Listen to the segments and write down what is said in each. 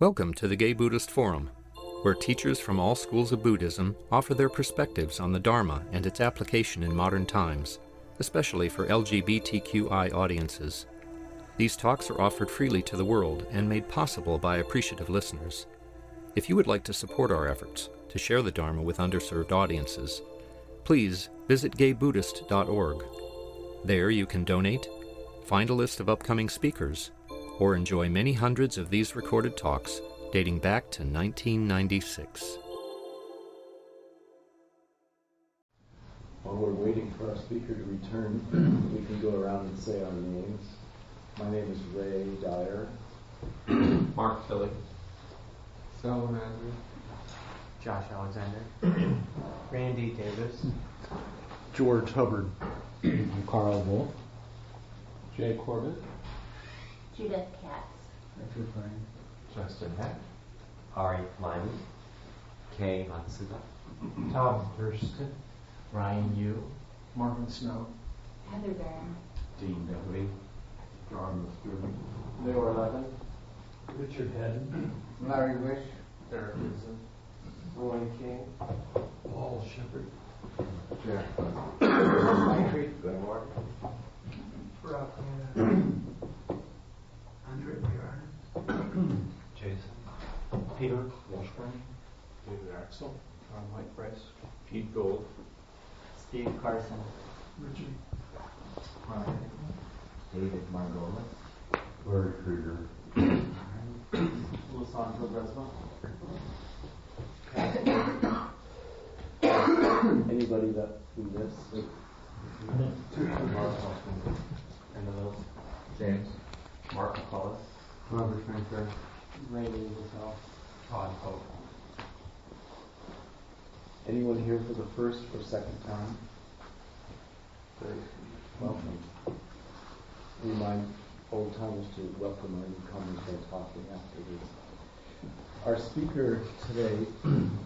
Welcome to the Gay Buddhist Forum, where teachers from all schools of Buddhism offer their perspectives on the Dharma and its application in modern times, especially for LGBTQI audiences. These talks are offered freely to the world and made possible by appreciative listeners. If you would like to support our efforts to share the Dharma with underserved audiences, please visit gaybuddhist.org. There you can donate, find a list of upcoming speakers, or enjoy many hundreds of these recorded talks dating back to 1996. While we're waiting for our speaker to return, we can go around and say our names. My name is Ray Dyer. Mark Philly. Solomon Andrew. Josh Alexander. Randy Davis. George Hubbard. Carl Wolf. Jay Corbett. Judith Katz. Richard Frank. Justin Heck. Ari Lyman. Kay Matsuda. Tom Thurston. Ryan Yu. Marvin Snow. Heather Barron. Dean Beverly. John Stewart. Leo 11. Richard Hedden. Larry Wish. Derek Gibson. Roy King. Paul Shepard. Jack. Mike Good morning. Rob Canada. Andre Bjorn. Jason. Peter Washburn. David Axel. Mike Bryce. Pete Gold. Steve Carson. Richard. Ryan. David Margolis. Larry Krieger. Lusanto Bresma. Anybody that we missed? James. Mark McCullough. Robert Franker. Randy Littell. Todd Pope. Anyone here for the first or second time? Great. Welcome. Remind old timers to welcome our newcomers by talking afterwards. Our speaker today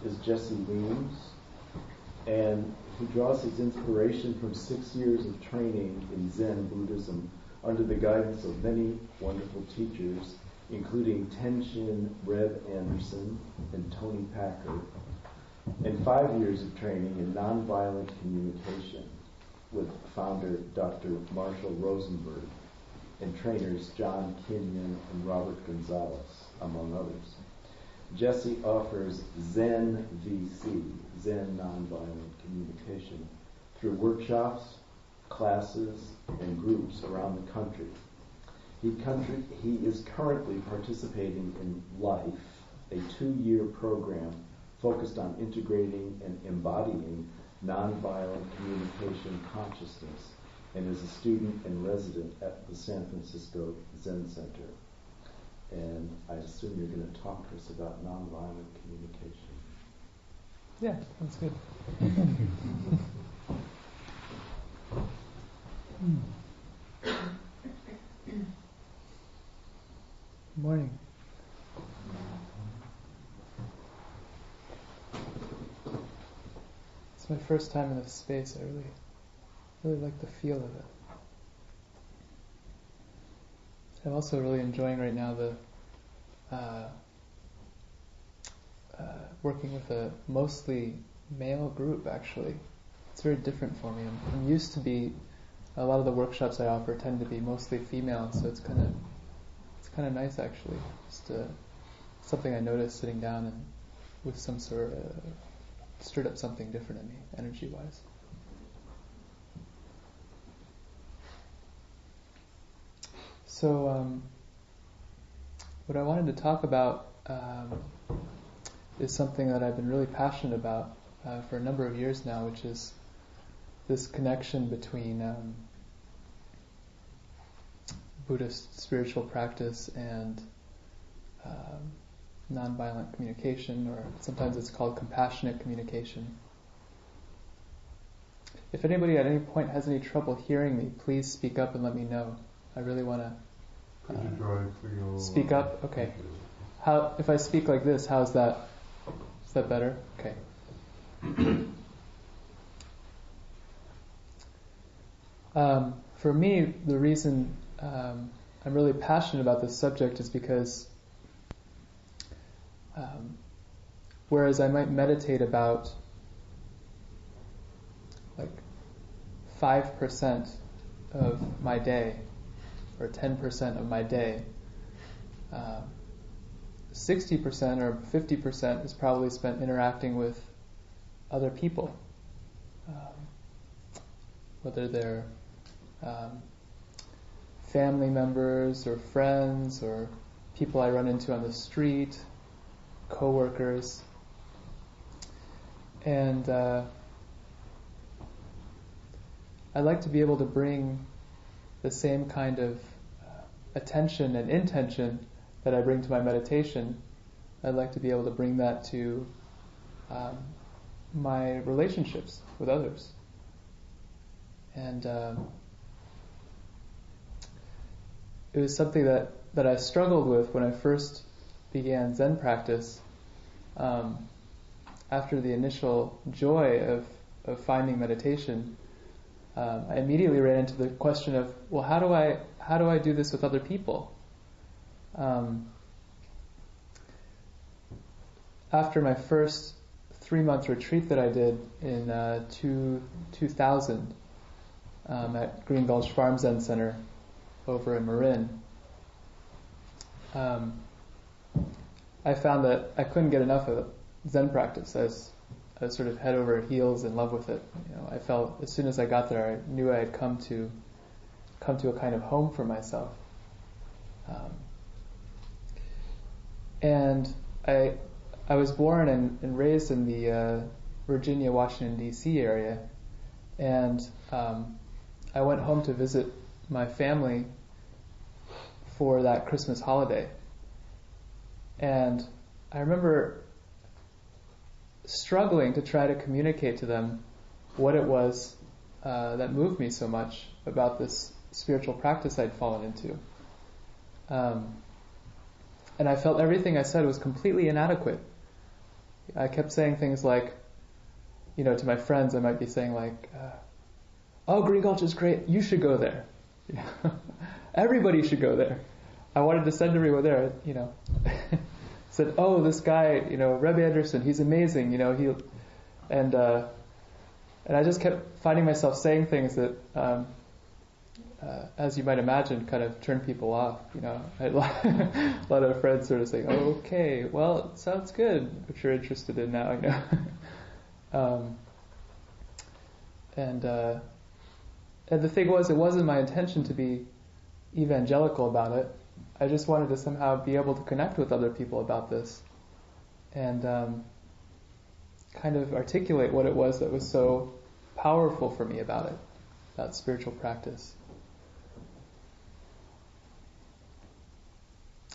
is Jesse Weems, and he draws his inspiration from 6 years of training in Zen Buddhism under the guidance of many wonderful teachers, including Tenshin Rev Anderson and Tony Packer, and 5 years of training in nonviolent communication with founder Dr. Marshall Rosenberg and trainers John Kenyon and Robert Gonzalez, among others. Jesse offers ZENVC, Zen Nonviolent Communication, through workshops, classes, and groups around the country. He is currently participating in LIFE, a 2-year program focused on integrating and embodying nonviolent communication consciousness, and is a student and resident at the San Francisco Zen Center. And I assume you're going to talk to us about nonviolent communication. Yeah, that's good. Good morning. It's my first time in this space. I really like the feel of it. I'm also really enjoying right now the working with a mostly male group. Actually, it's very different for me. I'm used to be a lot of the workshops I offer tend to be mostly female, so it's kind of nice actually. Just something I noticed sitting down and with some sort of stirred up something different in me, energy-wise. So, what I wanted to talk about is something that I've been really passionate about for a number of years now, which is this connection between Buddhist spiritual practice and nonviolent communication, or sometimes it's called compassionate communication. If anybody at any point has any trouble hearing me, please speak up and let me know. I really want to speak up. Okay. How if I speak like this? How's that? Is that better? Okay. For me, the reason I'm really passionate about this subject is because Whereas I might meditate about like 5% of my day, or 10% of my day, 60% or 50% is probably spent interacting with other people, whether they're family members or friends or people I run into on the street, co-workers. And I'd like to be able to bring the same kind of attention and intention that I bring to my meditation. I'd like to be able to bring that to my relationships with others. And it was something that I struggled with when I first began Zen practice. After the initial joy of finding meditation, I immediately ran into the question of, well, how do I do this with other people? After my first 3-month retreat that I did in 2000 at Green Gulch Farm Zen Center over in Marin, I found that I couldn't get enough of Zen practice. I was sort of head over heels in love with it. I felt as soon as I got there, I knew I had come to a kind of home for myself. And I was born and raised in the Virginia, Washington, D.C. area, and I went home to visit my family for that Christmas holiday. And I remember struggling to try to communicate to them what it was that moved me so much about this spiritual practice I'd fallen into. And I felt everything I said was completely inadequate. I kept saying things like, to my friends, I might be saying like, oh, Green Gulch is great, you should go there. Everybody should go there. I wanted to send everyone there, said, oh, this guy, Rebbe Anderson, he's amazing, and I just kept finding myself saying things that, as you might imagine, kind of turned people off. I had a lot of friends sort of saying, oh, okay, well, it sounds good, what you're interested in now, And the thing was, it wasn't my intention to be evangelical about it. I just wanted to somehow be able to connect with other people about this and kind of articulate what it was that was so powerful for me about it, about spiritual practice.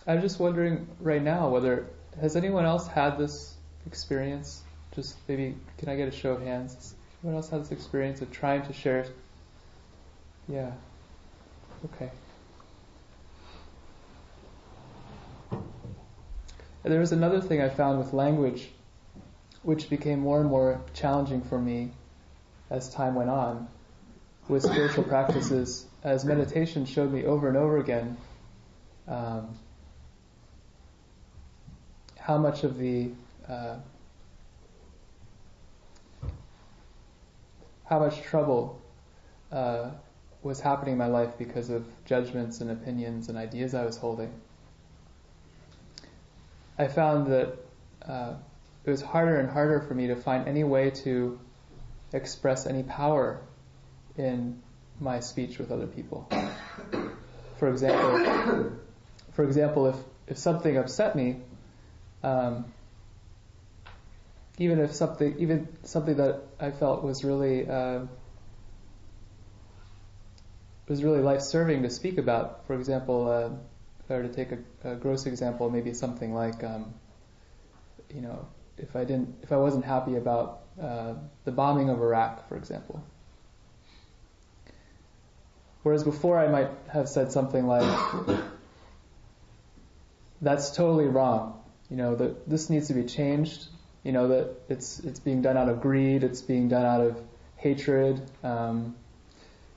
I'm just wondering right now whether, has anyone else had this experience? Just maybe, can I get a show of hands? Has anyone else had this experience of trying to share? Yeah. Okay. And there was another thing I found with language, which became more and more challenging for me as time went on, with spiritual practices, as meditation showed me over and over again how much of the how much trouble was happening in my life because of judgments and opinions and ideas I was holding. I found that it was harder and harder for me to find any way to express any power in my speech with other people. For example, if something upset me, even something that I felt was really life-serving to speak about. For example, if I were to take a gross example, maybe something like, if I wasn't happy about the bombing of Iraq, for example. Whereas before I might have said something like, that's totally wrong. That this needs to be changed. That it's being done out of greed. It's being done out of hatred.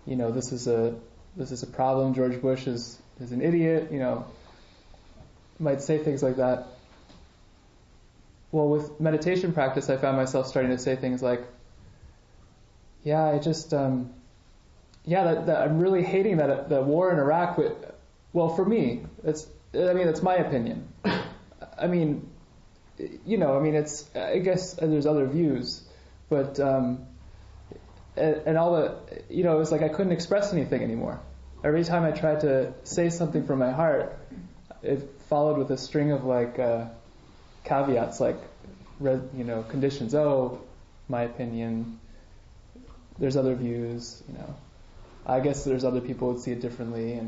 This is a problem. George Bush is an idiot. Might say things like that. well, with meditation practice, I found myself starting to say things like, yeah, I just, that I'm really hating that the war in Iraq. Well, for me, it's my opinion. I mean, I guess there's other views, but, and all the, it was like I couldn't express anything anymore. Every time I tried to say something from my heart, it followed with a string of caveats, conditions. Oh, my opinion. There's other views. I guess there's other people who would see it differently,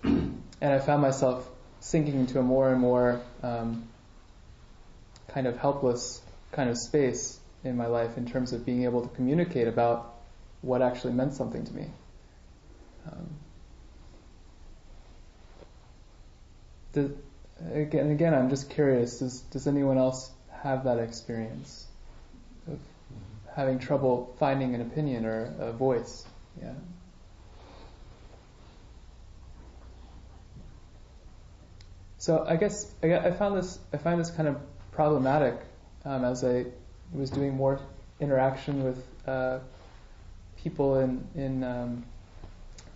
and I found myself sinking into a more and more kind of helpless kind of space in my life in terms of being able to communicate about what actually meant something to me. Again, I'm just curious, does anyone else have that experience of having trouble finding an opinion or a voice? Yeah. So I guess I find this kind of problematic as I was doing more interaction with people in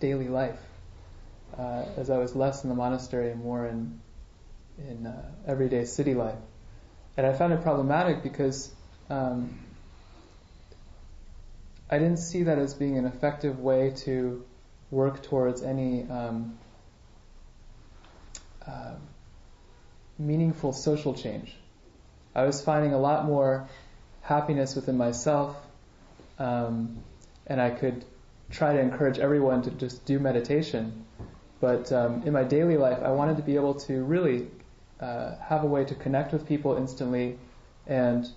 daily life. As I was less in the monastery and more in everyday city life. And I found it problematic because I didn't see that as being an effective way to work towards any meaningful social change. I was finding a lot more happiness within myself, and I could try to encourage everyone to just do meditation. But in my daily life, I wanted to be able to really have a way to connect with people instantly and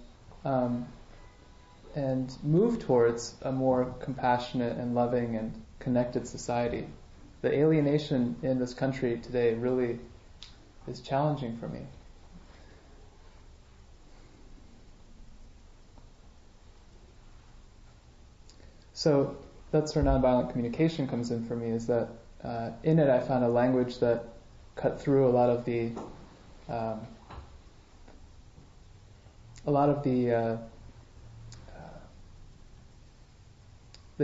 move towards a more compassionate and loving and connected society. The alienation in this country today really is challenging for me. So that's where nonviolent communication comes in for me, is that in it I found a language that cut through a lot of the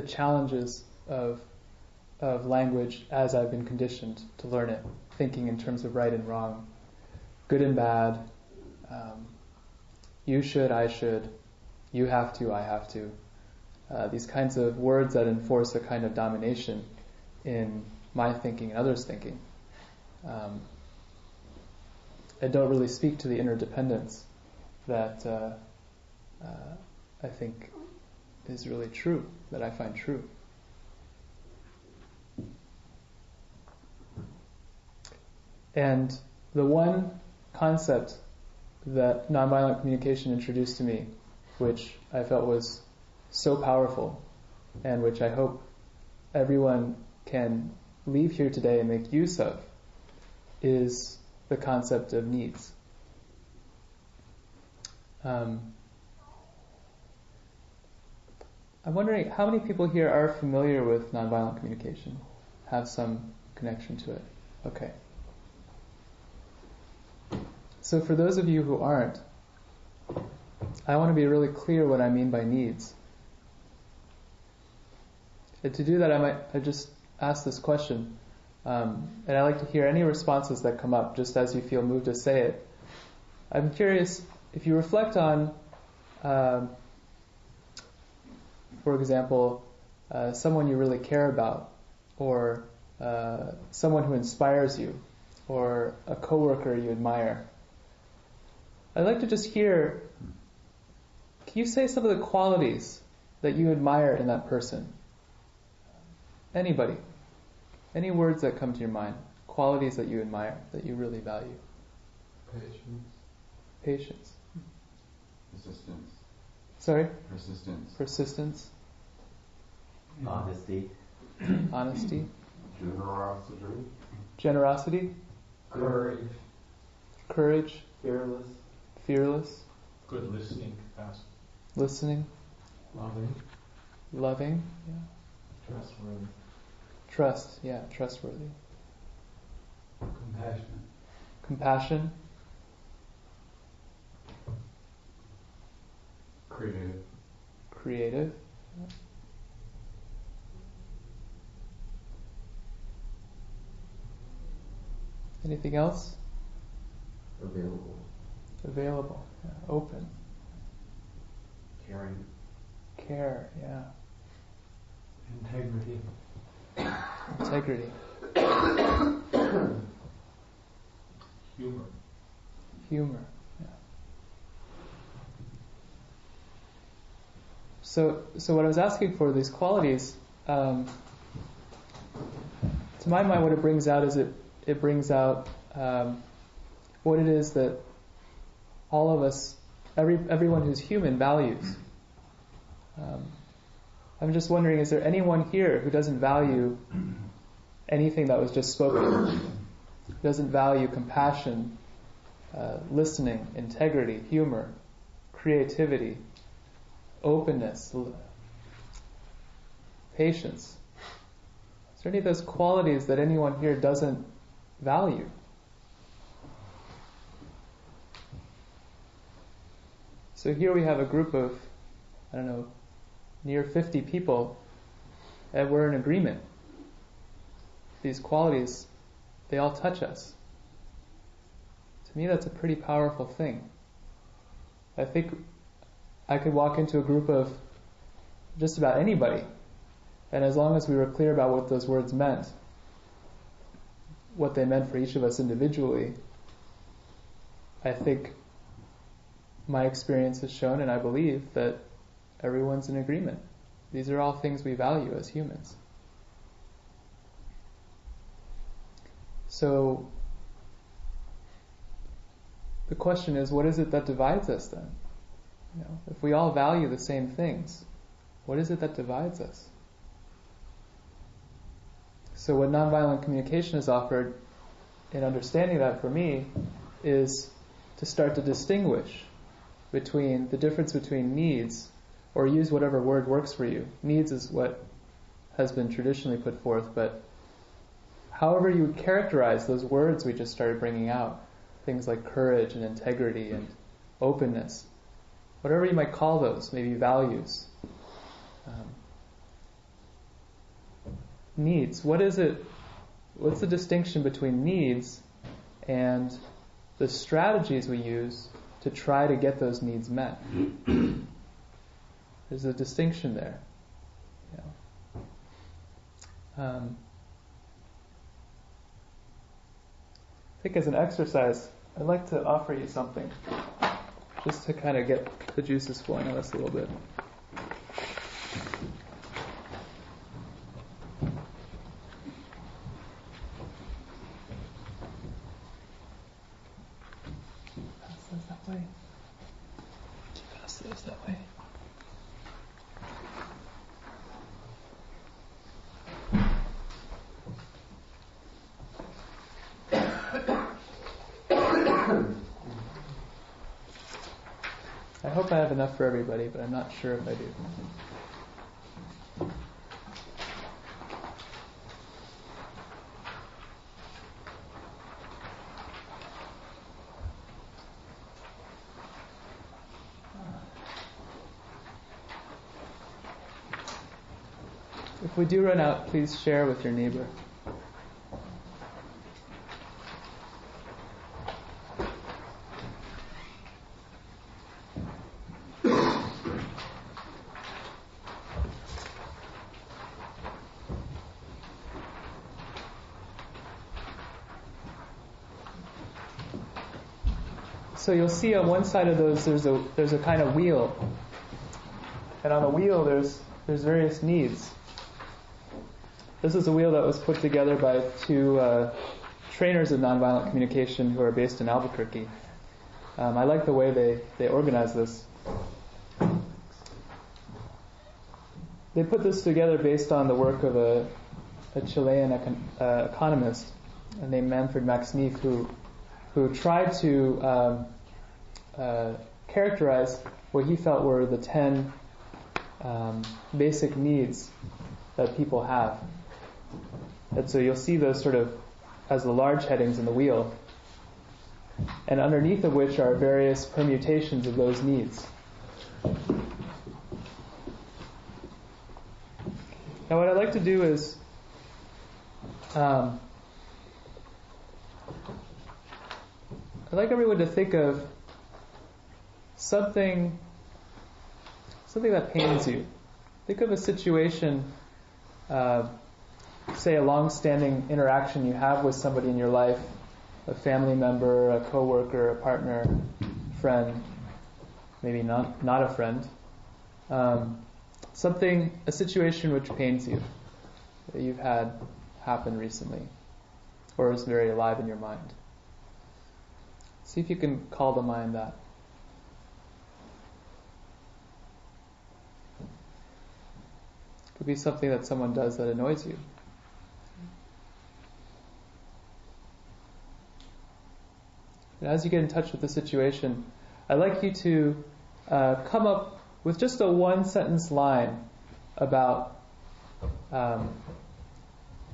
challenges of language as I've been conditioned to learn it, thinking in terms of right and wrong, good and bad, you should, I should, you have to, I have to. These kinds of words that enforce a kind of domination in my thinking and others' thinking. I don't really speak to the interdependence that I think is really true, that I find true. And the one concept that nonviolent communication introduced to me, which I felt was so powerful, and which I hope everyone can leave here today and make use of, is the concept of needs. I'm wondering how many people here are familiar with nonviolent communication, have some connection to it. Okay. So for those of you who aren't, I want to be really clear what I mean by needs. And to do that, I just ask this question, and I'd like to hear any responses that come up, just as you feel moved to say it. I'm curious, if you reflect on, for example, someone you really care about, or someone who inspires you, or a coworker you admire, I'd like to just hear, can you say some of the qualities that you admire in that person? Anybody. Any words that come to your mind. Qualities that you admire, that you really value. Patience. Persistence. Sorry? Persistence. Persistence. Honesty. Honesty. Generosity. Generosity. Courage. Courage. Fearless. Fearless. Good listening capacity. Listening. Loving. Loving. Yeah. Trustworthy. Trust. Yeah. Trustworthy. Compassionate. Compassion. Creative. Creative. Anything else? Available. Available. Yeah. Open. Caring. Care. Yeah. Integrity. Integrity. Humor. Humor. Yeah. So what I was asking for, these qualities, to my mind, what it brings out is it brings out what it is that all of us, everyone who's human, values. I'm just wondering, is there anyone here who doesn't value anything that was just spoken? Doesn't value compassion, listening, integrity, humor, creativity, openness, patience? Is there any of those qualities that anyone here doesn't value? So here we have a group of, near 50 people, and we're in agreement. These qualities, they all touch us. To me, that's a pretty powerful thing. I think I could walk into a group of just about anybody, and as long as we were clear about what those words meant, what they meant for each of us individually, I think my experience has shown, and I believe, that everyone's in agreement. These are all things we value as humans. So the question is, what is it that divides us then? If we all value the same things, what is it that divides us? So what nonviolent communication has offered in understanding that for me is to start to distinguish between the difference between needs, or use whatever word works for you. Needs is what has been traditionally put forth, but however you would characterize those words we just started bringing out, things like courage and integrity and openness, whatever you might call those, maybe values. Needs. What is it? What's the distinction between needs and the strategies we use to try to get those needs met? There's a distinction there. I think as an exercise, I'd like to offer you something, just to kind of get the juices flowing on this a little bit. Pass those that way. Pass those that way. I hope I have enough for everybody, but I'm not sure if I do. If we do run out, please share with your neighbor. So you'll see on one side of those there's a kind of wheel, and on the wheel there's various needs. This is a wheel that was put together by two trainers of nonviolent communication who are based in Albuquerque. I like the way they organize this. They put this together based on the work of a Chilean economist named Manfred Max Neef, who tried to characterize what he felt were the 10 basic needs that people have. And so you'll see those sort of as the large headings in the wheel, and underneath of which are various permutations of those needs. Now what I'd like to do is I'd like everyone to think of something that pains you. Think of a situation, say a long-standing interaction you have with somebody in your life, a family member, a coworker, a partner, friend, maybe not a friend. A situation which pains you, that you've had happen recently, or is very alive in your mind. See if you can call to mind that. It could be something that someone does that annoys you. And as you get in touch with the situation, I'd like you to come up with just a one-sentence line about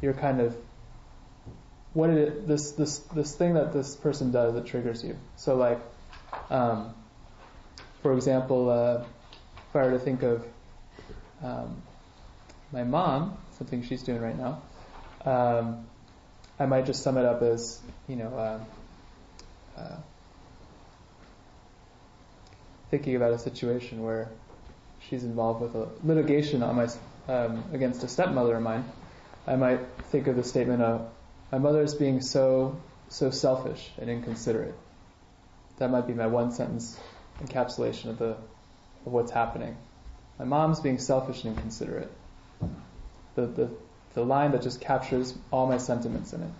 your kind of what this thing that this person does that triggers you. So, like, for example, if I were to think of my mom, something she's doing right now, I might just sum it up as, thinking about a situation where she's involved with a litigation on against a stepmother of mine. I might think of the statement of, my mother's being so selfish and inconsiderate. That might be my one sentence encapsulation of what's happening. My mom's being selfish and inconsiderate. The line that just captures all my sentiments in it.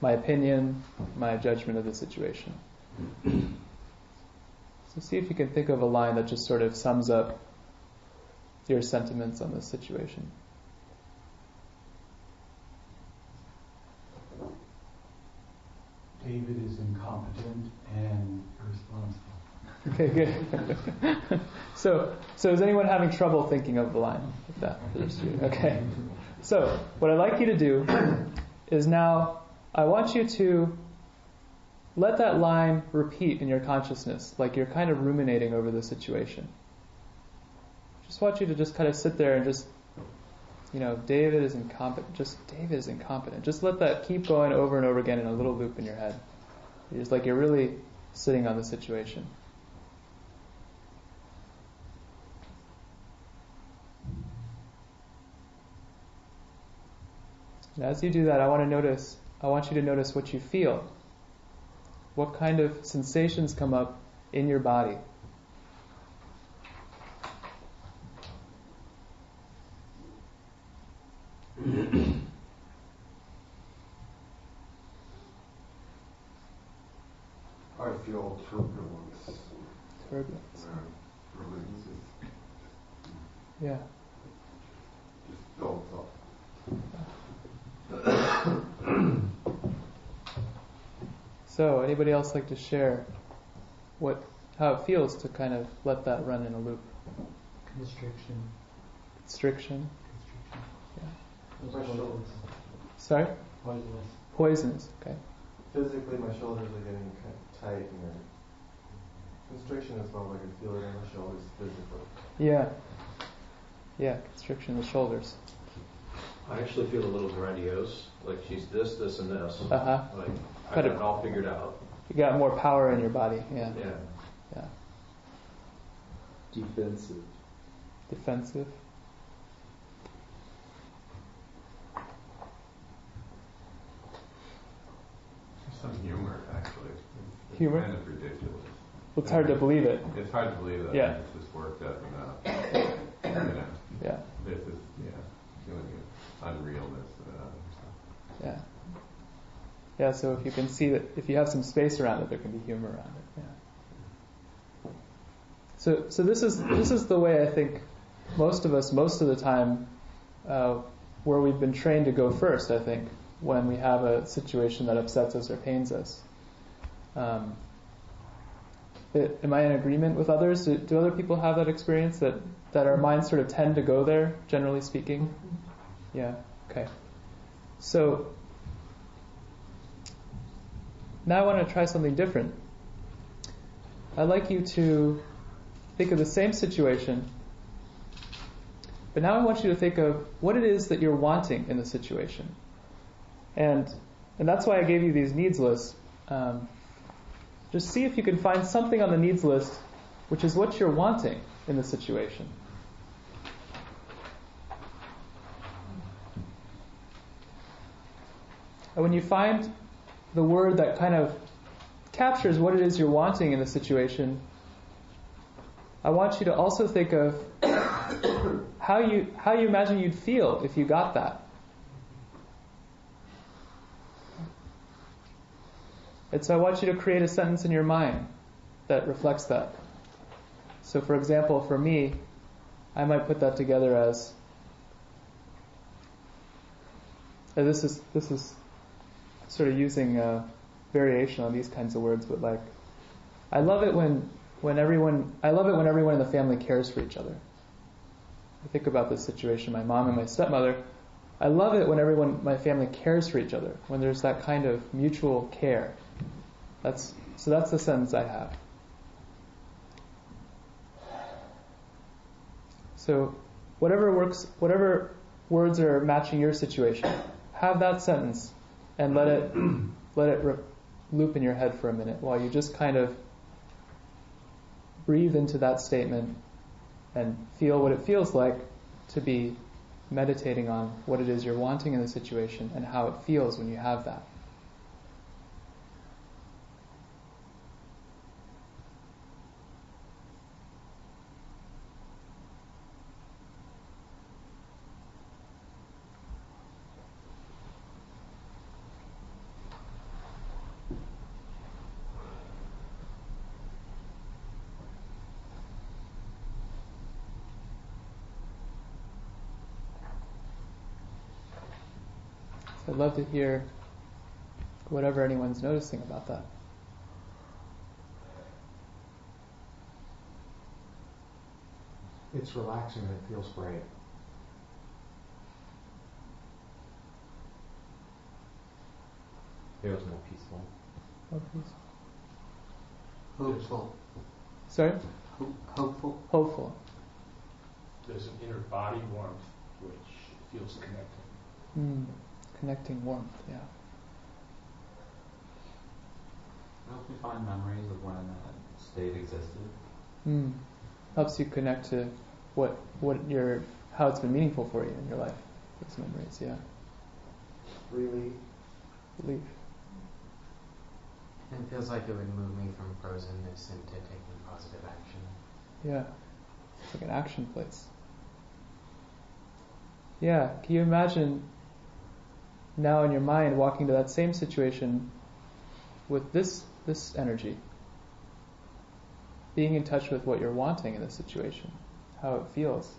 My opinion, my judgment of the situation. So see if you can think of a line that just sort of sums up your sentiments on this situation. David is incompetent and irresponsible. Okay, good. So is anyone having trouble thinking of the line? If that is you. Okay. So what I'd like you to do is now I want you to let that line repeat in your consciousness, like you're kind of ruminating over the situation. Just want you to just kind of sit there and just, David is incompetent. David is incompetent. Just let that keep going over and over again in a little loop in your head. It's like you're really sitting on the situation. And as you do that, I want you to notice what you feel. What kind of sensations come up in your body? I feel turbulence. Turbulence. Turbulence Yeah. just builds up. So, anybody else like to share how it feels to kind of let that run in a loop? Constriction. Yeah. My shoulders. Sorry? Poisonous. Poisonous. Okay. Physically, my shoulders are getting kind of tight and constriction as well. I can feel it in my shoulders physically. Yeah. Yeah, constriction in the shoulders. I actually feel a little grandiose, like she's this, and this. Uh-huh. Like I got it all figured out. You got more power in your body. Yeah. Yeah. Defensive. Defensive. There's some humor, actually. It's Humor? kind of ridiculous. It's hard to believe it. It's hard to believe that Yeah. it's just worked up enough. Yeah. This is, feeling unrealness and other stuff. Yeah. Yeah, so if you can see that, if you have some space around it, there can be humor around it. Yeah. So this is the way I think most of us, most of the time, where we've been trained to go first, I think, when we have a situation that upsets us or pains us. Am I in agreement with others? Do other people have that experience that our minds sort of tend to go there, generally speaking? Yeah, okay. So now I want to try something different. I'd like you to think of the same situation, but now I want you to think of what it is that you're wanting in the situation. And that's why I gave you these needs lists. Just see if you can find something on the needs list which is what you're wanting in the situation. And when you find the word that kind of captures what it is you're wanting in the situation, I want you to also think of how you imagine you'd feel if you got that. And so I want you to create a sentence in your mind that reflects that. So for example, for me, I might put that together as, this is sort of using a variation on these kinds of words, but like, I love it when everyone in the family cares for each other. I think about this situation, my mom and my stepmother. I love it when everyone in my family cares for each other, when there's that kind of mutual care. That's the sentence I have. So whatever words are matching your situation, have that sentence and let it loop in your head for a minute while you just kind of breathe into that statement and feel what it feels like to be meditating on what it is you're wanting in the situation and how it feels when you have that. I'd love to hear whatever anyone's noticing about that. It's relaxing and it feels great. Feels more peaceful. More peaceful. Hopeful. Sorry? Hopeful. Hopeful. There's an inner body warmth which feels connected. Connecting warmth, yeah. Helps me find memories of when that state existed. Helps you connect to how it's been meaningful for you in your life. Those memories, yeah. Relief. It feels like it would move me from frozenness into taking positive action. Yeah. It's like an action place. Yeah. Can you imagine now in your mind walking to that same situation with this energy? Being in touch with what you're wanting in the situation. How it feels.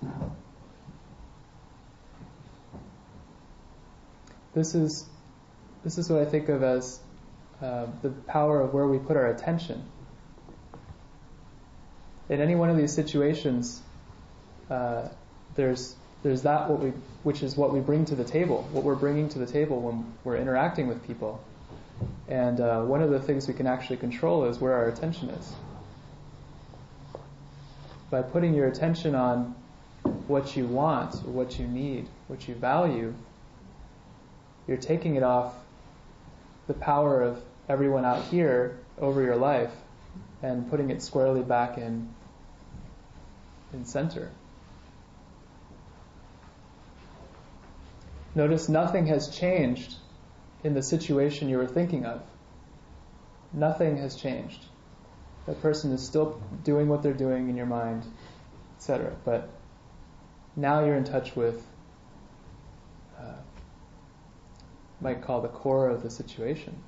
This is what I think of as the power of where we put our attention. In any one of these situations, there's that which is what we bring to the table, what we're bringing to the table when we're interacting with people. And one of the things we can actually control is where our attention is. By putting your attention on what you want, or what you need, what you value, you're taking it off the power of everyone out here over your life and putting it squarely back in center. Notice nothing has changed in the situation you were thinking of. Nothing has changed. That person is still doing what they're doing in your mind, etc. But now you're in touch with, might call the core of the situation.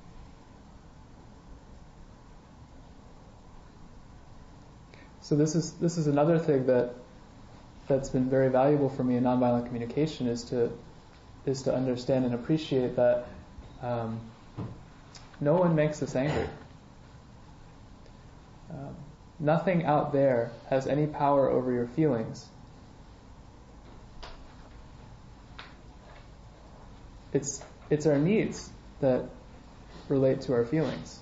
So this is another thing that's been very valuable for me in nonviolent communication is to understand and appreciate that no one makes us angry. Nothing out there has any power over your feelings. It's our needs that relate to our feelings.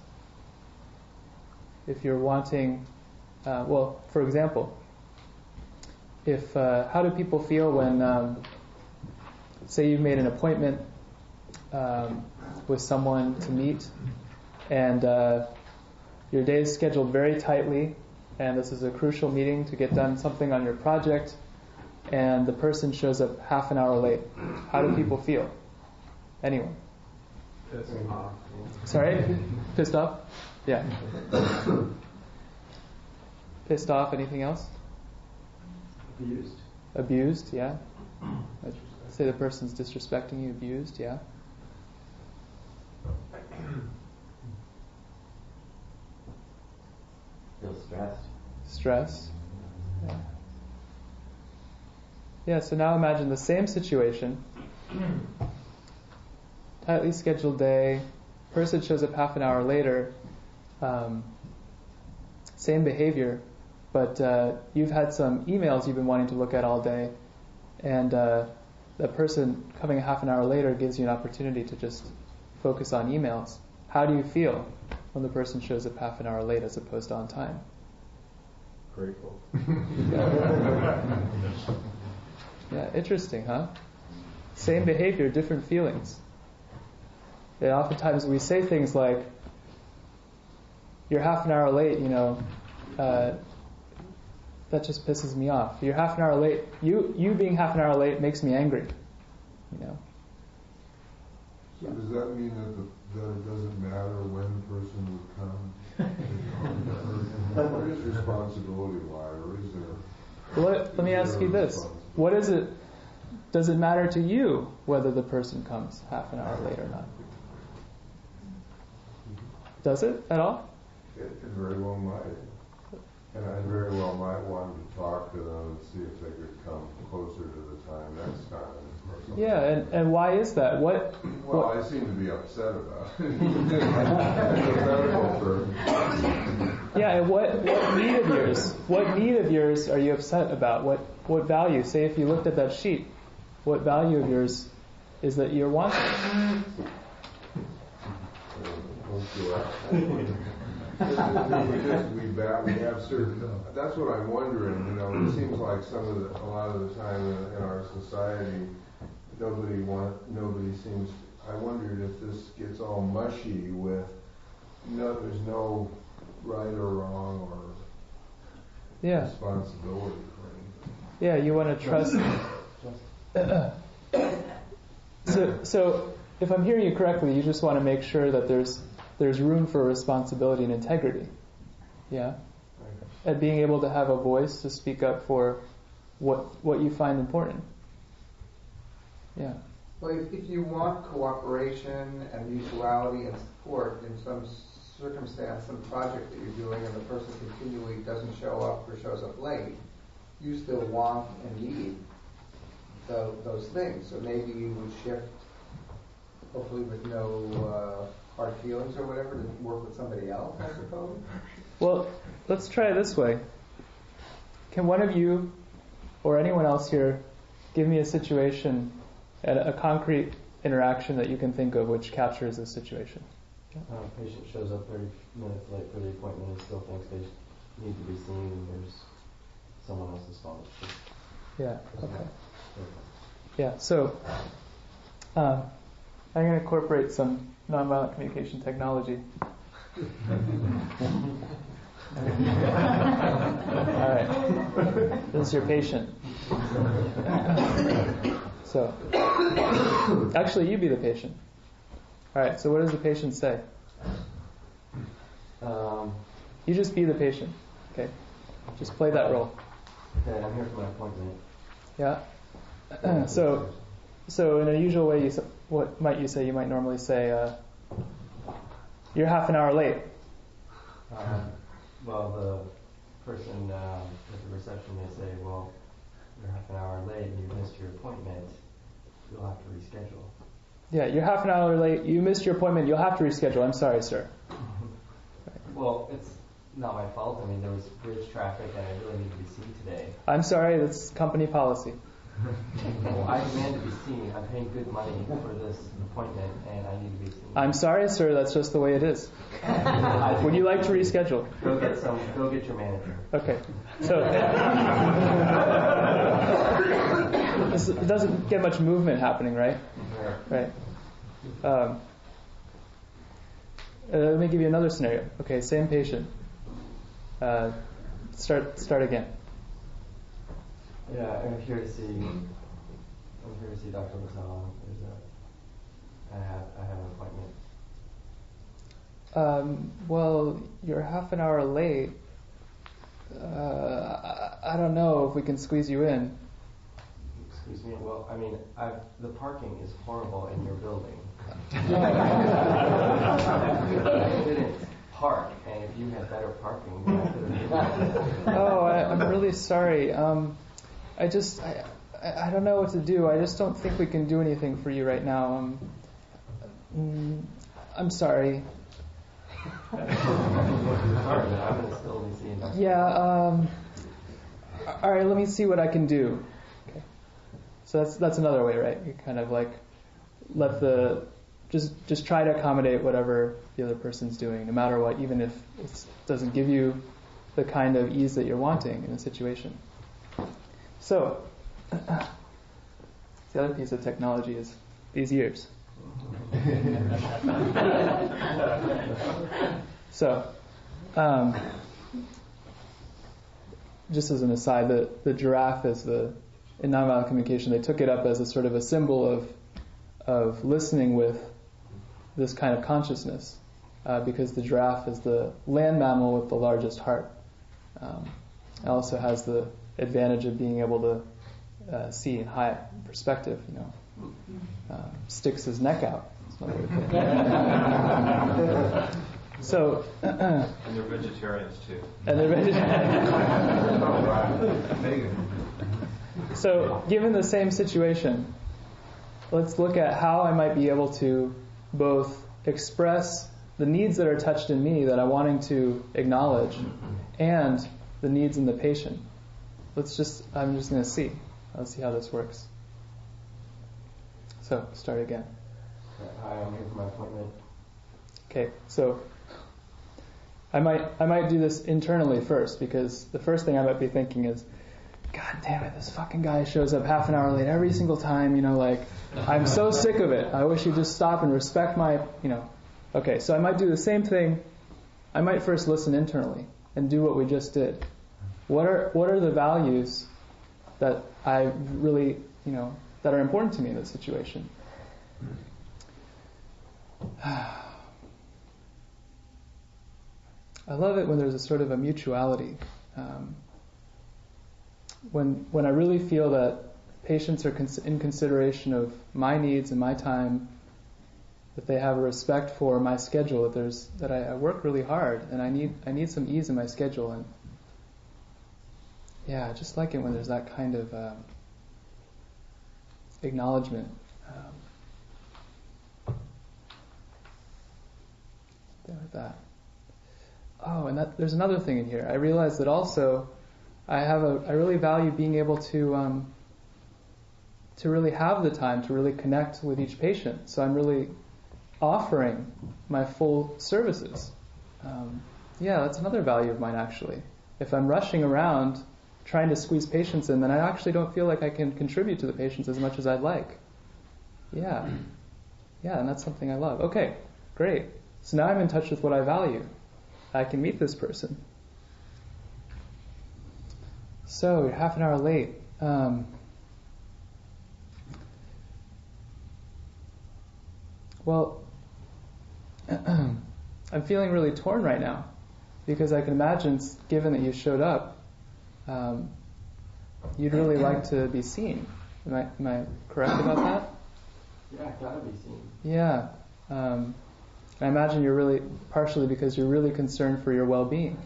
If you're wanting Well, for example, if how do people feel when, say, you've made an appointment with someone to meet, and your day is scheduled very tightly, and this is a crucial meeting to get done something on your project, and the person shows up half an hour late. How do people feel? Anyone? Pissed off. Sorry? Pissed off? Yeah. Pissed off, anything else? Abused. Abused, yeah. I'd say the person's disrespecting you, abused, yeah. Feel stressed. Stress. Yeah. Yeah, so now imagine the same situation. Tightly scheduled day. Person shows up half an hour later. Same behavior, but you've had some emails you've been wanting to look at all day, and the person coming a half an hour later gives you an opportunity to just focus on emails. How do you feel when the person shows up half an hour late as opposed to on time? Grateful. Yeah, interesting, huh? Same behavior, different feelings. And oftentimes we say things like, "You're half an hour late, that just pisses me off. You're half an hour late. You being half an hour late makes me angry." So does that mean that it doesn't matter when the person would come? What is responsibility lie, or is there? Let me ask you this: what is it? Does it matter to you whether the person comes half an hour late or not? Does it at all? It very well might. And I very well might want to talk to them and see if they could come closer to the time next time. Or something. Yeah, and why is that? Well, I seem to be upset about it. As a medical term. Yeah, and what need of yours are you upset about? What value? Say if you looked at that sheet, what value of yours is that you're wanting? We have certain. That's what I'm wondering. It seems like a lot of the time in our society, nobody seems. I wondered if this gets all mushy with there's no right or wrong or responsibility for anything. Yeah, you want to trust. So if I'm hearing you correctly, you just want to make sure that there's room for responsibility and integrity. Yeah? And being able to have a voice to speak up for what you find important. Yeah. Well, if you want cooperation and mutuality and support in some circumstance, some project that you're doing, and the person continually doesn't show up or shows up late, you still want and need those things. So maybe you would shift, hopefully with no hard feelings or whatever, to work with somebody else, I suppose. Well, let's try it this way. Can one of you or anyone else here give me a situation, a concrete interaction that you can think of which captures this situation? Patient shows up 30 minutes late for the appointment and still thinks they need to be seen, and there's someone else's fault. Yeah, okay. Yeah, so I'm going to incorporate some nonviolent communication technology. All right. This is your patient. So, actually, you be the patient. All right. So, what does the patient say? You just be the patient. Okay. Just play that role. Okay, I'm here for my appointment. Yeah. So in a usual way, what might you say? You might normally say, "You're half an hour late." Well, the person at the reception may say, "Well, you're half an hour late and you missed your appointment. You'll have to reschedule." Yeah, you're half an hour late. You missed your appointment. You'll have to reschedule. I'm sorry, sir. Well, it's not my fault. I mean, there was bridge traffic and I really need to be seen today. I'm sorry. That's company policy. Well, I demand to be seen. I'm paying good money for this appointment, and I need to be seen. I'm sorry, sir. That's just the way it is. Would you like to reschedule? Go get your manager. Okay. So it doesn't get much movement happening, right? Right. Let me give you another scenario. Okay, same patient. Start again. Yeah, I'm here to see Dr. Lasal. I have an appointment. Well, you're half an hour late. I don't know if we can squeeze you in. Excuse me. Well, I mean, the parking is horrible in your building. I couldn't park, and if you had better parking, then I could have. Oh, I'm really sorry. I don't know what to do. I just don't think we can do anything for you right now. I'm sorry. Yeah. All right. Let me see what I can do. Okay. So that's another way, right? You kind of like just try to accommodate whatever the other person's doing, no matter what, even if it doesn't give you the kind of ease that you're wanting in a situation. So, the other piece of technology is these ears. So, just as an aside, the giraffe is in nonviolent communication, they took it up as a sort of a symbol of listening with this kind of consciousness, because the giraffe is the land mammal with the largest heart. It also has the advantage of being able to see in high perspective, sticks his neck out. That's another way to put it. So, and they're vegetarians too. And they're vegetarians. So, given the same situation, let's look at how I might be able to both express the needs that are touched in me that I'm wanting to acknowledge, and the needs in the patient. I'm just going to see. Let's see how this works. So, start again. Hi, I'm here for my appointment. Okay, so I might do this internally first, because the first thing I might be thinking is, God damn it, this fucking guy shows up half an hour late every single time, I'm so sick of it. I wish he'd just stop and respect my, Okay, so I might do the same thing. I might first listen internally and do what we just did. What are the values that I really, that are important to me in this situation? I love it when there's a sort of a mutuality. When I really feel that patients are in consideration of my needs and my time, that they have a respect for my schedule, that I work really hard and I need some ease in my schedule, and I just like it when there's that kind of acknowledgement. Like that. Oh, and there's another thing in here. I realize that also I really value being able to really have the time to really connect with each patient. So I'm really offering my full services. That's another value of mine, actually. If I'm rushing around trying to squeeze patients in, then I actually don't feel like I can contribute to the patients as much as I'd like. Yeah, and that's something I love. Okay, great. So now I'm in touch with what I value. I can meet this person. So, you're half an hour late. Well, I'm feeling really torn right now, because I can imagine, given that you showed up, you'd really like to be seen. Am I correct about that? Yeah, gotta be seen. Yeah. I imagine you're really, partially because you're really concerned for your well-being,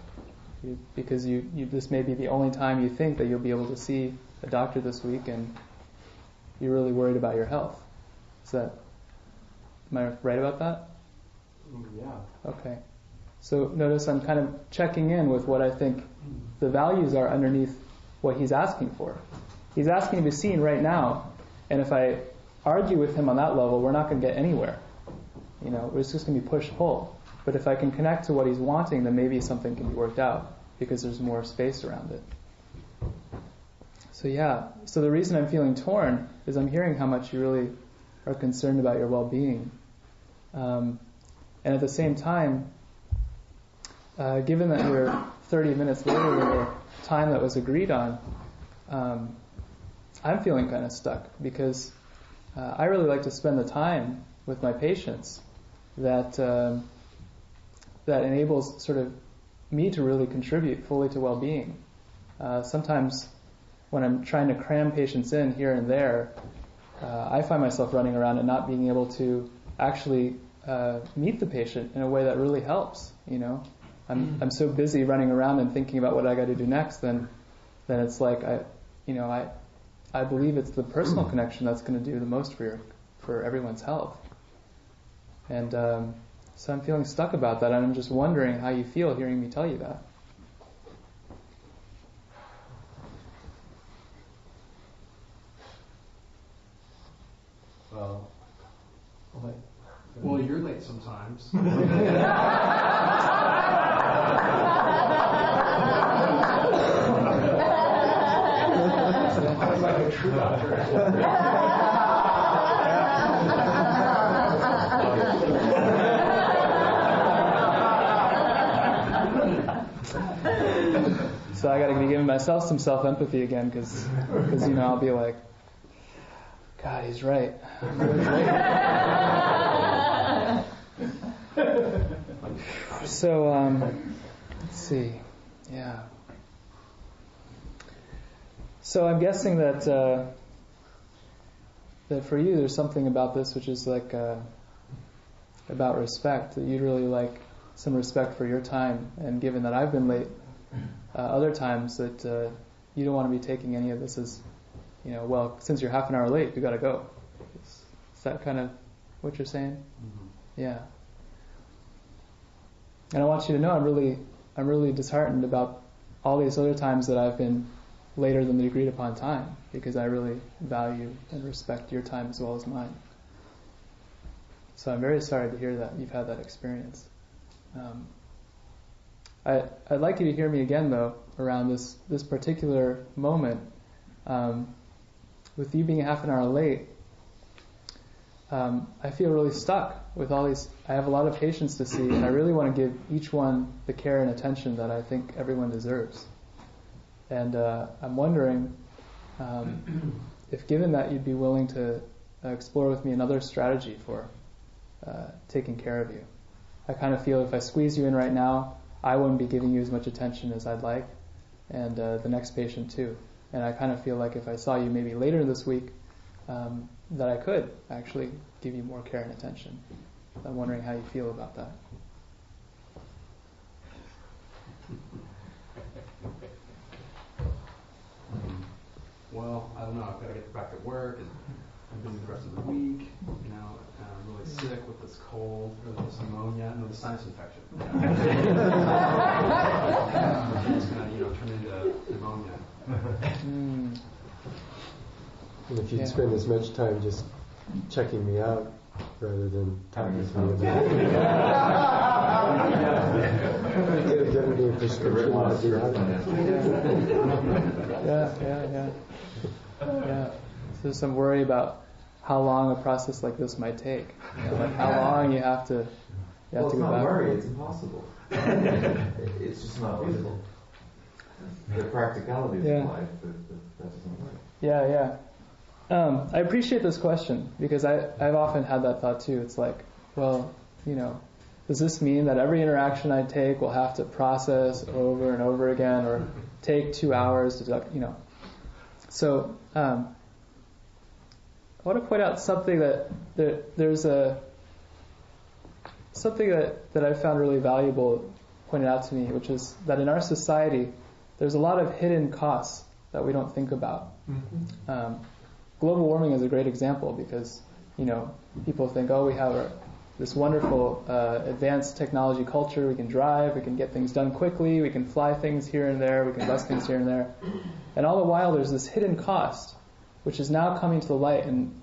because this may be the only time you think that you'll be able to see a doctor this week, and you're really worried about your health. Am I right about that? Yeah. Okay. So notice I'm kind of checking in with what I think the values are underneath what he's asking for. He's asking to be seen right now, and if I argue with him on that level, we're not going to get anywhere. It's just going to be push-pull. But if I can connect to what he's wanting, then maybe something can be worked out because there's more space around it. So the reason I'm feeling torn is I'm hearing how much you really are concerned about your well-being. And at the same time, given that we're 30 minutes later than the time that was agreed on, I'm feeling kind of stuck because I really like to spend the time with my patients that enables sort of me to really contribute fully to well-being. Sometimes when I'm trying to cram patients in here and there, I find myself running around and not being able to actually meet the patient in a way that really helps. I'm so busy running around and thinking about what I got to do next, then it's like I believe it's the personal connection that's going to do the most for everyone's health. And so I'm feeling stuck about that, and I'm just wondering how you feel hearing me tell you that. Well, you're late sometimes. Sounds like a true doctor. So I got to be giving myself some self-empathy again, because I'll be like, God, he's right. I'm always right. So let's see. Yeah. So I'm guessing that for you, there's something about this which is like about respect, that you'd really like some respect for your time, and given that I've been late other times, that you don't want to be taking any of this as, well, since you're half an hour late, you got to go. Is that kind of what you're saying? Mm-hmm. Yeah. And I want you to know I'm really disheartened about all these other times that I've been later than the agreed upon time, because I really value and respect your time as well as mine. So I'm very sorry to hear that you've had that experience. I'd like you to hear me again, though, around this particular moment. With you being half an hour late, I feel really stuck with all these. I have a lot of patients to see, and I really want to give each one the care and attention that I think everyone deserves. And I'm wondering if, given that, you'd be willing to explore with me another strategy for taking care of you. I kind of feel if I squeeze you in right now, I wouldn't be giving you as much attention as I'd like, and the next patient too. And I kind of feel like if I saw you maybe later this week, that I could actually give you more care and attention. I'm wondering how you feel about that. Well, I don't know. I've got to get back to work, and I'm busy the rest of the week. I'm really sick with this cold, or this pneumonia, no, the sinus infection. It's going to, turn into pneumonia. And if you'd spend as much time just checking me out rather than talking to me about it. Could have given me a prescription to do that. Yeah. So there's some worry about how long a process like this might take. Like how long you have to go back. It's not worry, it's impossible. It's just not feasible. The practicalities of life, that doesn't work. Yeah. I appreciate this question, because I've often had that thought too. It's like, well, does this mean that every interaction I take will have to process over and over again, or take 2 hours to, So I want to point out something that there's something that I found really valuable pointed out to me, which is that in our society, there's a lot of hidden costs that we don't think about. Mm-hmm. Global warming is a great example, because people think, we have this wonderful advanced technology culture. We can drive, we can get things done quickly, we can fly things here and there, we can bust things here and there. And all the while there's this hidden cost, which is now coming to the light, and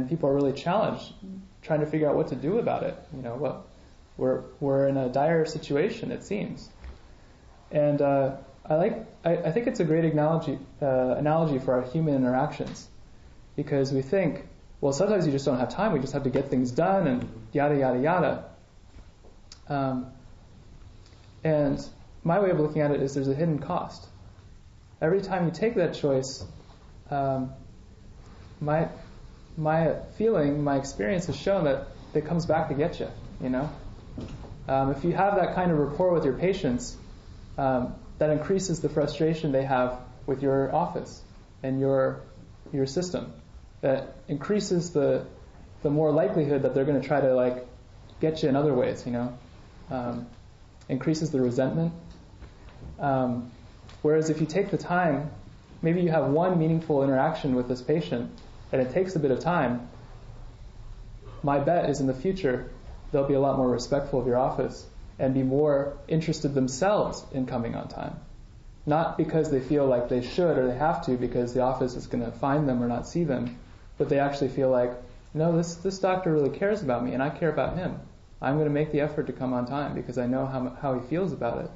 people are really challenged, trying to figure out what to do about it. We're in a dire situation, it seems. And I think it's a great analogy for our human interactions, because we think, well, sometimes you just don't have time. We just have to get things done and yada, yada, yada. And my way of looking at it is there's a hidden cost. Every time you take that choice, my feeling, my experience has shown that it comes back to get you, If you have that kind of rapport with your patients, that increases the frustration they have with your office and your system. That increases the more likelihood that they're going to try to get you in other ways, increases the resentment. Whereas if you take the time, maybe you have one meaningful interaction with this patient, and it takes a bit of time, my bet is in the future they'll be a lot more respectful of your office and be more interested themselves in coming on time. Not because they feel like they should or they have to because the office is going to find them or not see them, but they actually feel like, no, this doctor really cares about me and I care about him. I'm going to make the effort to come on time because I know how he feels about it.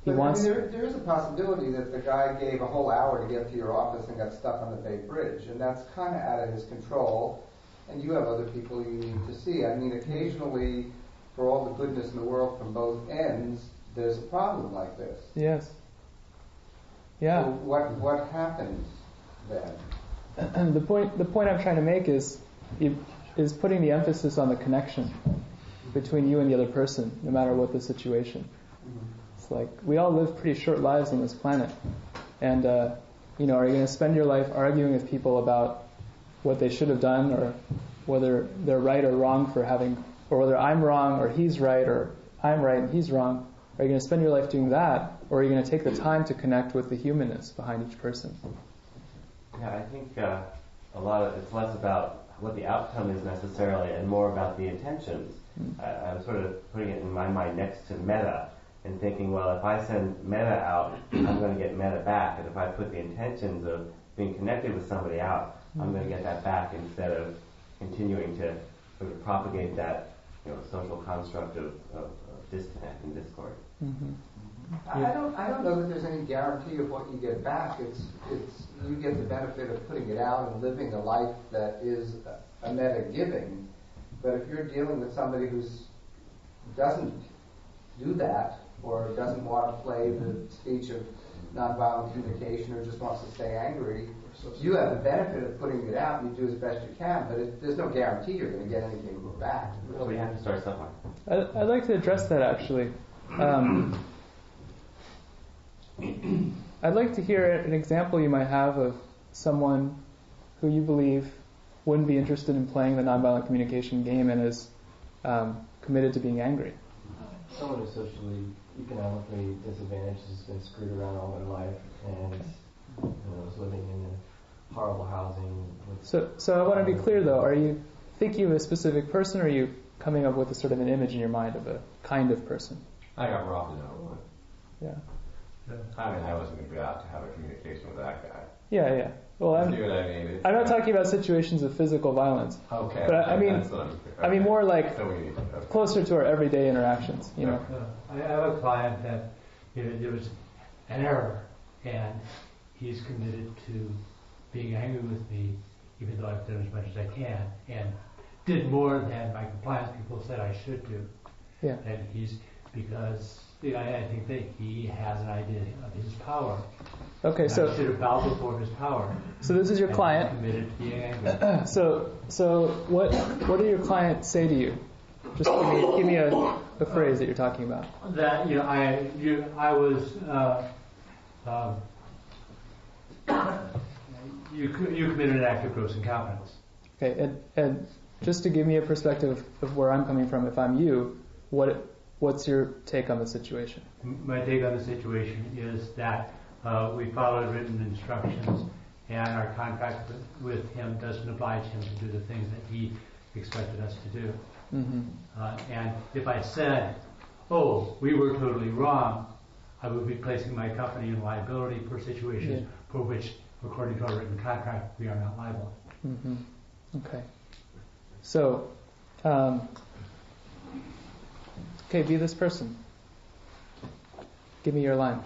There is a possibility that the guy gave a whole hour to get to your office and got stuck on the Bay Bridge, and that's kind of out of his control, and you have other people you need to see. I mean, occasionally, for all the goodness in the world from both ends, there's a problem like this. Yes. Yeah. So what happens then? And the point I'm trying to make is putting the emphasis on the connection between you and the other person, no matter what the situation. It's like we all live pretty short lives on this planet, and are you going to spend your life arguing with people about what they should have done, or whether they're right or wrong for having, or whether I'm wrong or he's right, or I'm right and he's wrong? Are you going to spend your life doing that, or are you going to take the time to connect with the humanness behind each person? Yeah, I think it's less about what the outcome is necessarily and more about the intentions. I'm sort of putting it in my mind next to metta and thinking, well, if I send metta out, I'm going to get metta back. And if I put the intentions of being connected with somebody out, I'm going to get that back instead of continuing to sort of propagate that social construct of disconnect and discord. Mm-hmm. I don't know that there's any guarantee of what you get back. It's you get the benefit of putting it out and living a life that is a meta giving. But if you're dealing with somebody who doesn't do that, or doesn't want to play the speech of nonviolent communication, or just wants to stay angry, you have the benefit of putting it out and you do as best you can, but there's no guarantee you're going to get anything back. Well, we have to start somewhere. I'd like to address that, actually. I'd like to hear an example you might have of someone who you believe wouldn't be interested in playing the nonviolent communication game and is committed to being angry. Someone who's socially, economically disadvantaged, has been screwed around all their life, and is living in horrible housing. So I want to be clear, though. Are you thinking of a specific person, or are you coming up with a sort of an image in your mind of a kind of person? I got robbed in that one. Yeah. I mean, I wasn't going to go out to have a communication with that guy. Yeah. Well, I'm not talking about situations of physical violence. Okay. But I mean more like closer to our everyday interactions. I have a client that there was an error, and he's committed to being angry with me, even though I've done as much as I can, and did more than my compliance people said I should do. Yeah. And because I think that he has an idea of his power. Okay, and so I should have bowed before his power. So this is your client. Committed to being angry. So what did your client say to you? Just give me a phrase that you're talking about. That I was you committed an act of gross incompetence. Okay, and just to give me a perspective of where I'm coming from, if I'm you, what's your take on the situation? My take on the situation is that we followed written instructions, and our contract with him doesn't oblige him to do the things that he expected us to do. And if I said, oh, we were totally wrong, I would be placing my company in liability for situations for which, according to our written contract, we are not liable. Okay. So, okay, be this person. Give me your line.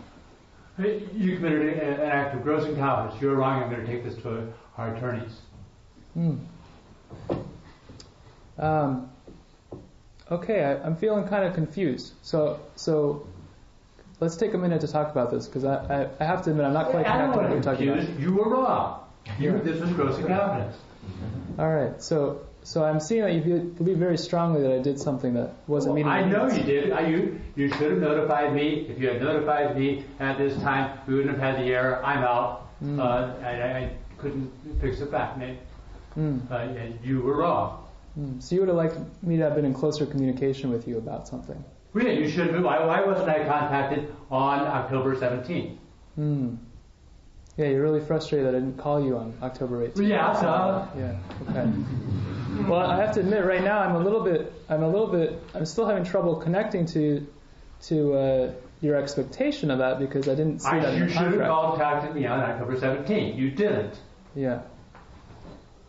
You committed an act of gross incompetence. You're wrong. I'm going to take this to our attorneys. Okay, I'm feeling kind of confused. So let's take a minute to talk about this, because I have to admit I'm not quite connecting what you're talking about. You were wrong. This was gross incompetence. All right. So I'm seeing that you believe very strongly that I did something that wasn't meeting. I know you did. You should have notified me. If you had notified me at this time, we wouldn't have had the error. I'm out. I couldn't fix it back, mate. And you were wrong. So you would have liked me to have been in closer communication with you about something. Yeah, you should have. Why wasn't I contacted on October 17th? Yeah, you're really frustrated that I didn't call you on October 18th. Yeah. Yeah. Okay. Well, I have to admit, right now I'm still having trouble connecting to your expectation of that, because I didn't see that in the contract. You should have contacted me on October 17th. You didn't. Yeah.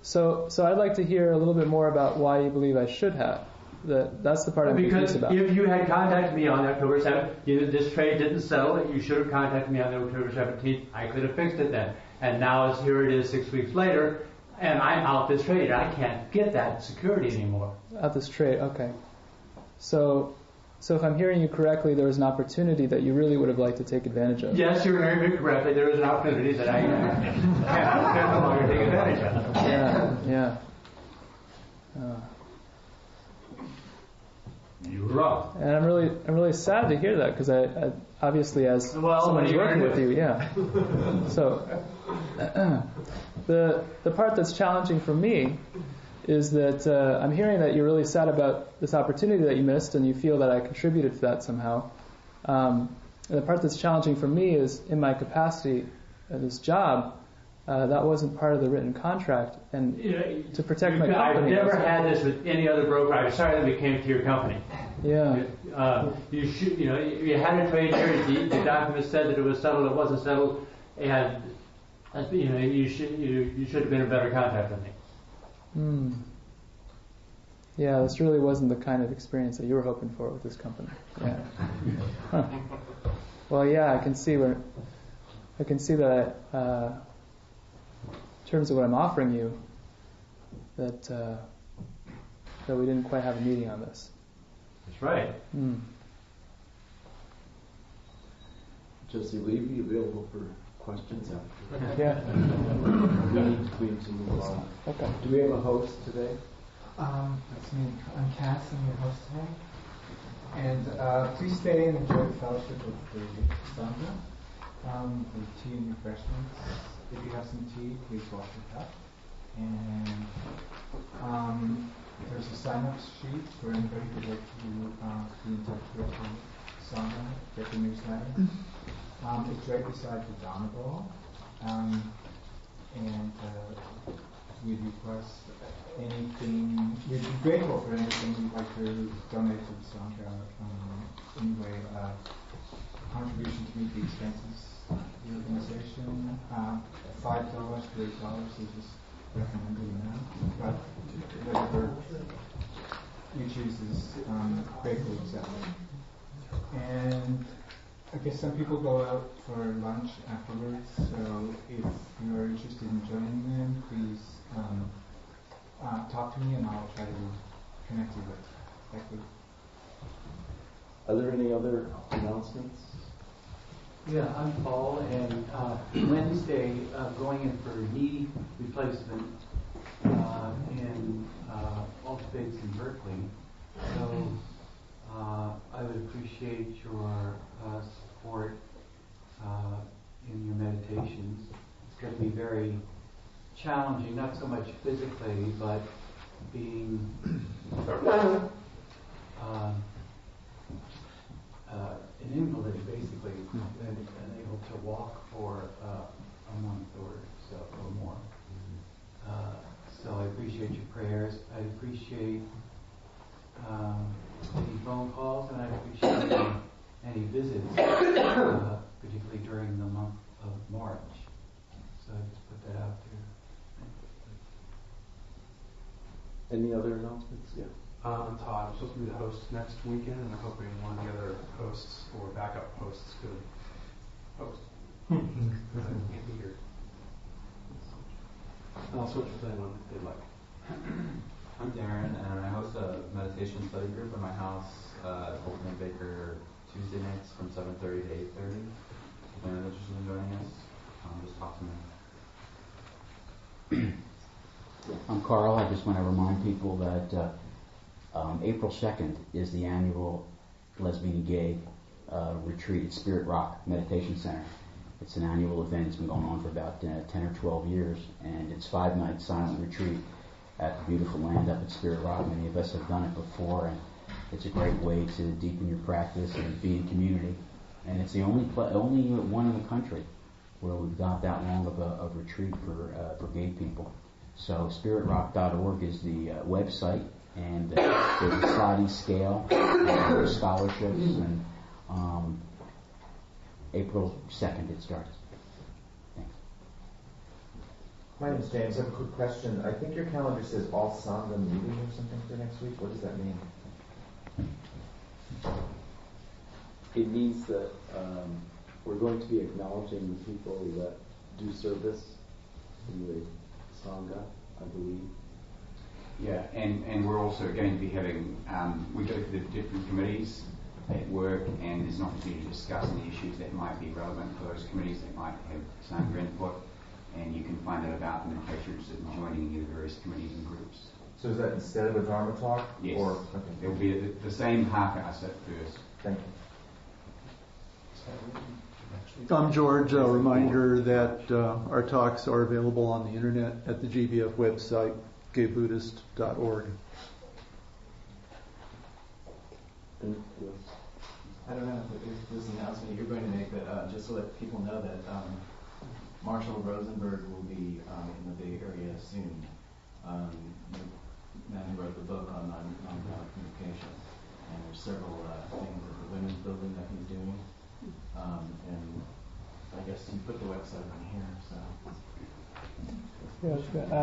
So I'd like to hear a little bit more about why you believe I should have. That's the part I'm confused about. Because if you had contacted me on October 7th, this trade didn't settle, you should have contacted me on October 17th. I could have fixed it then. And now here it is 6 weeks later, and I'm out this trade. I can't get that security anymore. Out this trade, okay. So if I'm hearing you correctly, there was an opportunity that you really would have liked to take advantage of. Yes, you're hearing me correctly. There is an opportunity that I can no longer take advantage of. Yeah. You were wrong. And I'm really sad to hear that, because I obviously, as someone who's working with you, So the part that's challenging for me is that I'm hearing that you're really sad about this opportunity that you missed, and you feel that I contributed to that somehow. And the part that's challenging for me is, in my capacity at this job, that wasn't part of the written contract, and to protect my company. I've never had this with any other broker. I'm sorry that we came to your company. Yeah. You should, you had a trade here. The document said that it was settled. It wasn't settled, and you should have been in better contact with me. Yeah, this really wasn't the kind of experience that you were hoping for with this company. Yeah. Well, yeah, I can see that. In terms of what I'm offering you, that we didn't quite have a meeting on this. That's right. Josie, will you be available for questions after? Yeah. We need to move on. Okay. Do we have a host today? That's me. I'm Cass. I'm your host today. And please stay and enjoy the fellowship of the Sangha with tea and refreshments. If you have some tea, please wash it up. And there's a sign-up sheet for anybody who'd like to be in touch with the Sangha, get the newsletter. It's right beside the Dharma Ball. And we'd request anything, we'd be grateful for anything you'd like to donate to the Sangha. Anyway, contribution to meet the expenses of the organization. $5 to $8 is just recommended amount, but whatever you choose is gratefully accepted. And I guess some people go out for lunch afterwards, so if you're interested in joining them, please talk to me and I'll try to connect you with. Thank you. Are there any other announcements? Yeah, I'm Paul, and Wednesday going in for knee replacement in all space in Berkeley. So I would appreciate your support in your meditations. It's going to be very challenging, not so much physically, but being an invalid, basically, and able to walk for a month or so or more. So I appreciate your prayers. I appreciate Any other announcements? Yeah. I'm Todd. I'm supposed to be the host next weekend, and I'm hoping one of the other hosts or backup hosts could host. Because I can't be here. And I'll switch with anyone if they'd like. I'm Darren, and I host a meditation study group at my house at Holton Baker Tuesday nights from 7:30 to 8:30. If anyone's interested in joining us, just talk to me. I'm Carl. I just want to remind people that April 2nd is the annual lesbian and gay retreat at Spirit Rock Meditation Center. It's an annual event. It's been going on for about 10 or 12 years, and it's 5-night silent retreat at the beautiful land up at Spirit Rock. Many of us have done it before, and it's a great way to deepen your practice and be in community. And it's the only one in the country where we've got that long of a retreat for gay people. So spiritrock.org is the website, and there's a sliding scale for scholarships, and April 2nd it starts. Thanks. My name's James. I have a quick question. I think your calendar says all Sangha meeting or something for next week. What does that mean? It means that we're going to be acknowledging the people that do service in the Sangha, I believe. Yeah, and we're also going to be having, we go to the different committees at work, and there's an opportunity to discuss any issues that might be relevant for those committees that might have Sangha input, and you can find out about them in case you're interested in joining any of the various committees and groups. So is that instead of a Dharma talk? Yes. Or, okay. It will be the same half hour set first. Thank you. I'm George. A reminder that our talks are available on the internet at the GBF website, gaybuddhist.org. I don't know if this is an announcement you're going to make, but just to let people know that Marshall Rosenberg will be in the Bay Area soon. The man who wrote the book on nonviolent communication. And there's several things at the women's building that he's doing. And I guess you put the website on here, so. Yeah, I was going to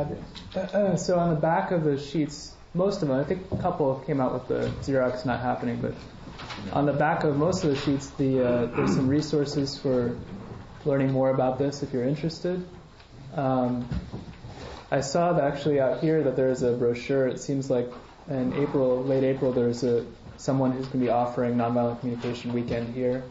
add. So on the back of the sheets, most of them, I think a couple came out with the Xerox not happening, but on the back of most of the sheets, there's some resources for learning more about this if you're interested. I saw that actually out here that there's a brochure. It seems like in late April, there's someone who's going to be offering Nonviolent Communication Weekend here.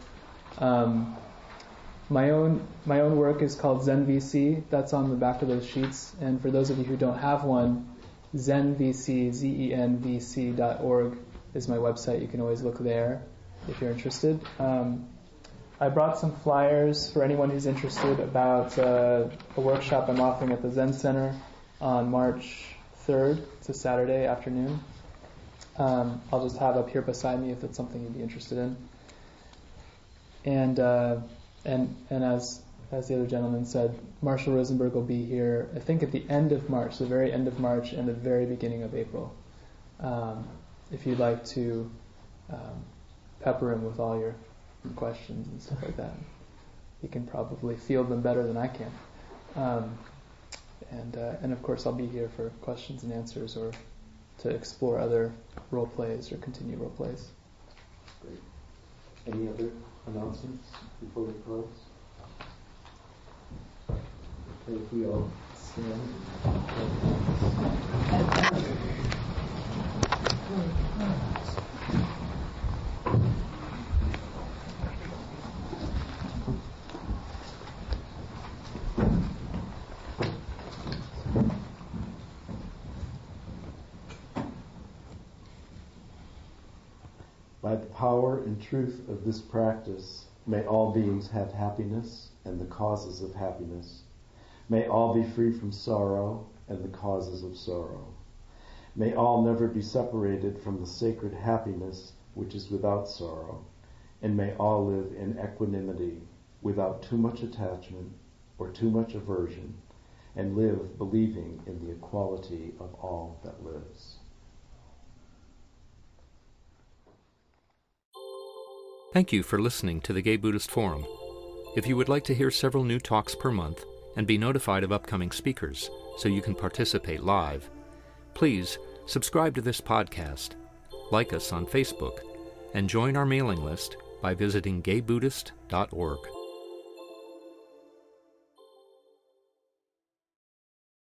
My own work is called ZENVC. That's on the back of those sheets. And for those of you who don't have one, ZENVC, ZENVC.org is my website. You can always look there if you're interested. I brought some flyers for anyone who's interested about a workshop I'm offering at the Zen Center on March 3rd. It's a Saturday afternoon. I'll just have up here beside me if it's something you'd be interested in. And as the other gentleman said, Marshall Rosenberg will be here, I think at the end of March, the very end of March and the very beginning of April. If you'd like to pepper him with all your questions and stuff like that. He can probably field them better than I can. And of course I'll be here for questions and answers or to explore other role plays or continue role plays. Great. Any other announcements before we close? Okay, if we all stand. By the power and truth of this practice, may all beings have happiness and the causes of happiness. May all be free from sorrow and the causes of sorrow. May all never be separated from the sacred happiness which is without sorrow. And may all live in equanimity without too much attachment or too much aversion, and live believing in the equality of all that lives. Thank you for listening to the Gay Buddhist Forum. If you would like to hear several new talks per month and be notified of upcoming speakers so you can participate live, please Subscribe to this podcast, like us on Facebook, and join our mailing list by visiting gaybuddhist.org.